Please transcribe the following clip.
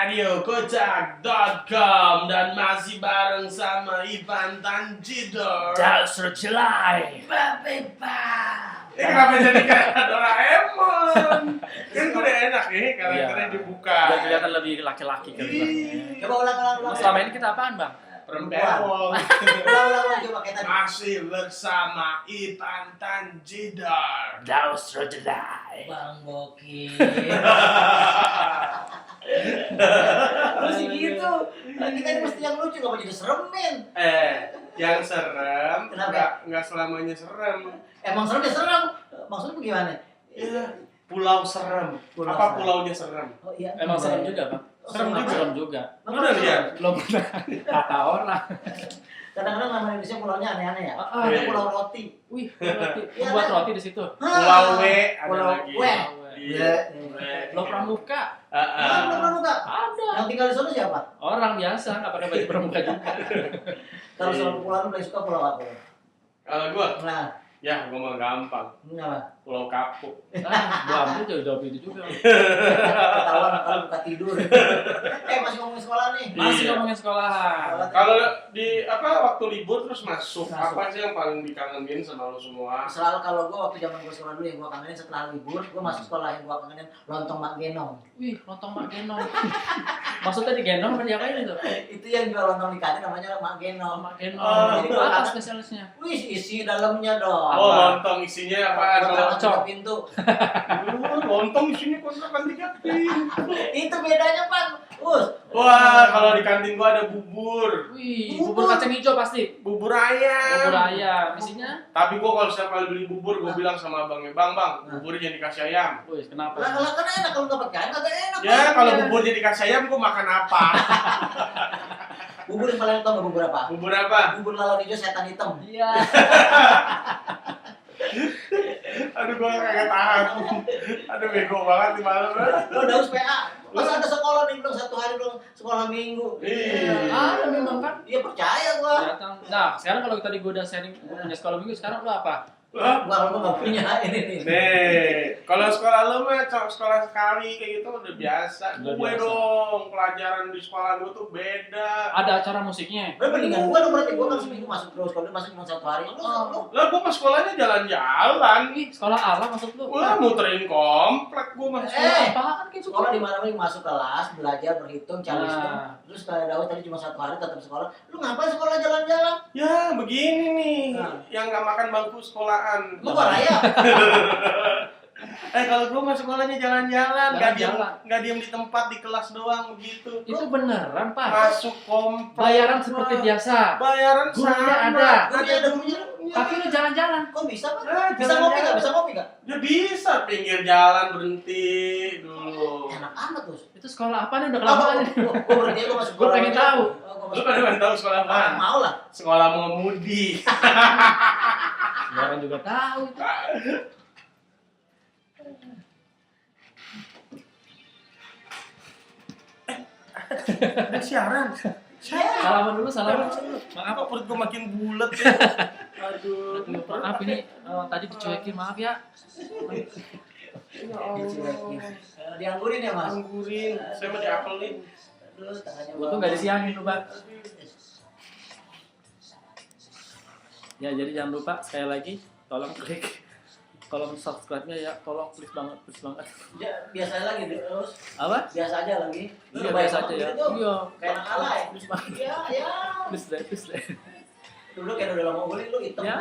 radiokocak.com dan masih bareng sama Ivan Tanjidor. Dasar jelai. Kenapa jadi kayak Doraemon? Kan udah enak nih karakternya dibuka. Udah kelihatan lebih laki-laki kan. Coba ulang. Selama ini kita apaan, Bang? Perempuan. Ulang coba kayak tadi. Masih bersama Ivan Tanjidor. Dasar jelai. Bang Boki. Masih gitu. Kita ini mesti yang lucu, gak mau jadi serem, men. Yang serem, Kenapa? nggak selamanya serem. Emang serem ya serem. Maksudnya bagaimana? Iya, pulau serem. Pulau Apa serem. pulaunya serem? Oh iya. Emang serem juga, Bang? Serem juga. Serem juga. Lu udah lihat? Belum pernah kata orang. Kadang-kadang nama Indonesia pulaunya aneh-aneh ya. Ah, Ada iya. pulau roti. Wih, roti. Iya, Buat kan? roti di situ. Pulau W ada Pulau lagi. W. Iya. Pulau Pramuka. Belum pramuka. Ada. Yang tinggal di sana siapa? Orang biasa, nggak pakai baju pramuka juga. Kalau soal pulau lu paling suka pulau apa? Kalau gua, Nah, ya gua mah gampang. ini apa? Pulau Kapuk. Gua ambil jauh itu juga. Ketahuan kalau buka tidur. Masih ngomongin sekolah nih. Masih Iya. ngomongin sekolahan. Kalau di waktu libur terus masuk, Masuk. apa sih yang paling dikangenin sama lu semua? Selalu kalau gua waktu zaman gua sekolah dulu yang gua kangenin setelah libur, gua masuk sekolah yang gua kangenin lontong Mak Genong. Wih, lontong Mak Genong. Maksudnya digendong apa diapain itu? Itu yang jual lontong di kantin namanya Mak Genong. Mak Genong. Oh. Jadi apa spesialisnya? Wih, isi dalamnya dong. Oh, lontong isinya apaan? Kontrakan Cocok. 3 pintu. Lontong isinya kontrakan 3 pintu. Itu bedanya, Pan. Wah, kalau di kantin gua ada bubur. Wih, bubur kacang hijau pasti. Bubur ayam. Bubur ayam. Isinya? Tapi gua kalau setiap kali beli bubur, gua bilang sama abangnya, "Bang, buburnya jangan dikasih ayam." Wih, kenapa? Lah kan enak kalau enggak pakai ayam kagak enak. Ya, Pan. kalau buburnya dikasih ayam, gua makan apa? Bubur yang paling tau enggak bubur apa? Bubur apa? Bubur lalon hijau setan hitam. Iya. Aduh, gua kagak tahan. Aduh, bego banget di malam. Lo daus PA. Masa ada sekolah nih belum 1 hari belum sekolah minggu. Iya. Ada memang kan. Iya percaya gua. Datang. Nah, sekarang kalau tadi gua udah sharing gua punya sekolah minggu, sekarang lu apa? Lah, Gua enggak punya ini nih. nih, kalau sekolah lu mah sekolah sekali kayak gitu udah biasa. Udah Gue biasa. dong, pelajaran di sekolah gue tuh beda. Ada acara musiknya. Lo mendingan gua dong berarti gua kan seminggu masuk terus kalau dia masuk cuma 1 hari. Lu Lah, gue ke sekolahnya jalan-jalan. Ih, sekolah Allah maksud lu? Wah, muterin komplek gue masuk. Apaan kayak sekolah di mana masuk kelas, belajar berhitung, cari hitung. Nah. Terus kayak Daud tadi cuma 1 hari tetap sekolah. Lu ngapain sekolah jalan-jalan? Ya, begini nih, Nah. yang nggak makan bangku sekolahan. Lu gua raya. Kalau gue masuk sekolahnya jalan-jalan, Jalan-jalan. nggak diem di tempat di kelas doang begitu. Itu beneran, Pak. Masuk komplek. Bayaran seperti biasa. Bayaran Gurunya sama. ada. Gurunya ada, gurunya. Tapi lu jalan-jalan. Kok bisa, Pak? Ah, Bisa ngopi jalan-jalan. enggak? Bisa ngopi enggak? Ya bisa, pinggir jalan berhenti dulu. Enak amat tuh. Itu sekolah apa nih udah kelamaan nih? Gua berhenti gua masuk Gua pengen tahu. Lu pada pengen tahu sekolah apa? Mau lah. Sekolah mengemudi. Semua orang juga tahu itu. Ada siaran. Salaman dulu, salaman. Maaf, perut gue makin bulat ya. Aduh. Maaf ini tadi dicuekin, maaf ya. Dianggurin ya, Mas? Anggurin, saya mau diapelin. Terus tangannya Untung nggak disiangin lu, Bang. Ya, jadi jangan lupa sekali lagi tolong klik kolom subscribe-nya ya, tolong please banget. Ya, biasa lagi terus. Apa? Biasa aja lagi. Iya, biasa aja ya. Iya. Kayak anak ala ya. Please banget. Iya, ya. Please deh. Dulu kayak udah lama beli lu hitam. Ya.